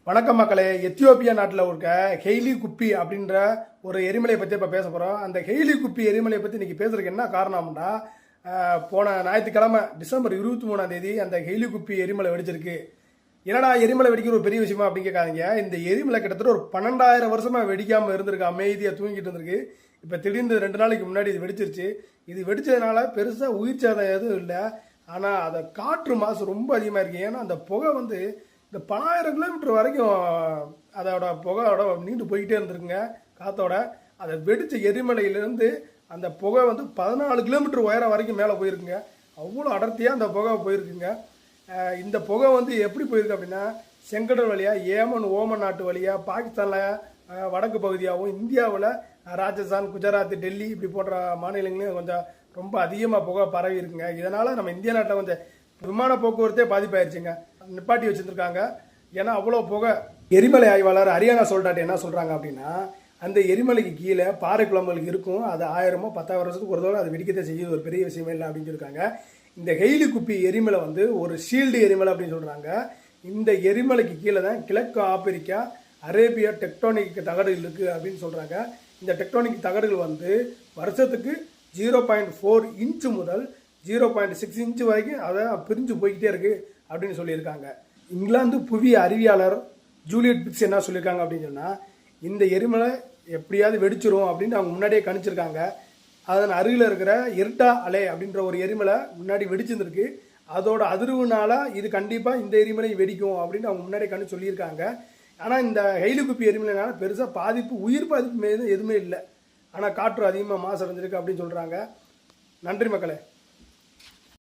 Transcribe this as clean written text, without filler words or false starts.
வணக்கம் மக்களே. எத்தியோப்பியா நாட்டில் இருக்க ஹெய்லி குப்பி அப்படின்ற ஒரு எரிமலையை பற்றி இப்போ பேச போகிறோம். அந்த ஹெய்லி குப்பி எரிமலையை பற்றி இன்றைக்கி பேசுறதுக்கு என்ன காரணம்னா, போன ஞாயிற்றுக்கிழமை டிசம்பர் 23 அந்த ஹெய்லி குப்பி எரிமலை வெடிச்சிருக்கு. என்னடா எரிமலை வெடிக்கிற ஒரு பெரிய விஷயமா அப்படின்னு கேட்காதீங்க. இந்த எரிமலை கிட்டத்தட்ட ஒரு 12,000 வருஷமாக வெடிக்காமல் இருந்திருக்கு, அமைதியாக தூங்கிட்டு இருந்திருக்கு. இப்போ திடீர்னு 2 நாளைக்கு முன்னாடி இது வெடிச்சிருச்சு. இது வெடிச்சதுனால பெருசாக உயிர் சேதம் எதுவும் இல்லை. ஆனால் அதை காற்று மாசு ரொம்ப அதிகமாக இருக்குது. ஏன்னா அந்த புகை வந்து இந்த 10,000 கிலோமீட்டர் வரைக்கும் அதோட புகையோட நீண்டு போய்கிட்டே இருந்திருக்குங்க காற்றோட. அதை வெடிச்ச எரிமலையிலேருந்து அந்த புகை வந்து 14 கிலோமீட்டர் உயரம் வரைக்கும் மேலே போயிருக்குங்க. அவ்வளோ அடர்த்தியாக அந்த புகை போயிருக்குங்க. இந்த புகை வந்து எப்படி போயிருக்கு அப்படின்னா, செங்கடல் வழியாக ஏமன் ஓமன் நாட்டு வழியாக பாகிஸ்தானில் வடக்கு பகுதியாகவும், இந்தியாவில் ராஜஸ்தான், குஜராத், டெல்லி இப்படி போன்ற மாநிலங்களையும் கொஞ்சம் ரொம்ப அதிகமாக புகை பரவி இருக்குங்க. இதனால் நம்ம இந்திய நாட்டில் கொஞ்சம் விமான போக்குவரத்தே பாதிப்பாயிருச்சுங்க, நிப்பாட்டி வச்சுருக்காங்க. ஏன்னா அவ்வளோ புகை. எரிமலை ஆய்வாளர் ஹரியானா சொல்லிட்டாட்டு என்ன சொல்கிறாங்க அப்படின்னா, அந்த எரிமலைக்கு கீழே பாறை குழம்புகளுக்கு இருக்கும். அது 1000 10,000 வருஷத்துக்கு ஒரு தடவை அது வெடிக்கத்தை செய்யுது, ஒரு பெரிய விஷயமே இல்லை அப்படின்னு சொல்லியிருக்காங்க. இந்த ஹெய்லி குப்பி எரிமலை வந்து ஒரு ஷீல்டு எரிமலை அப்படின்னு சொல்கிறாங்க. இந்த எரிமலைக்கு கீழே தான் கிழக்கு ஆப்பிரிக்கா, அரேபியா டெக்டானிக் தகடுகள் இருக்குது அப்படின்னு சொல்கிறாங்க. இந்த டெக்டானிக் தகடுகள் வந்து வருஷத்துக்கு 0.4 இன்ச்சு முதல் 0.6 இன்ச்சு வரைக்கும் அதை பிரிஞ்சு போய்கிட்டே இருக்குது அப்படின்னு சொல்லியிருக்காங்க. இங்கிலாந்து புவி அறிவியலாளர் ஜூலியட் பிக்ஸ் என்ன சொல்லியிருக்காங்க அப்படின்னு சொன்னால், இந்த எரிமலை எப்படியாவது வெடிச்சிரும் அப்படின்னு அவங்க முன்னாடியே கணிச்சிருக்காங்க. அதன் அருகில் இருக்கிற எர்டா அலே அப்படின்ற ஒரு எரிமலை முன்னாடி வெடிச்சிருந்துருக்கு. அதோட அதிர்வுனால இது கண்டிப்பாக இந்த எரிமலை வெடிக்கும் அப்படின்னு அவங்க முன்னாடியே கணிச்சு சொல்லியிருக்காங்க. ஆனால் இந்த ஹெய்லி குப்பி எரிமலைனால பெருசாக பாதிப்பு, உயிர் பாதிப்பு எதுவுமே இல்லை. ஆனால் காற்று அதிகமாக மாசடைஞ்சிருக்கு அப்படின்னு சொல்கிறாங்க. நன்றி மக்களே.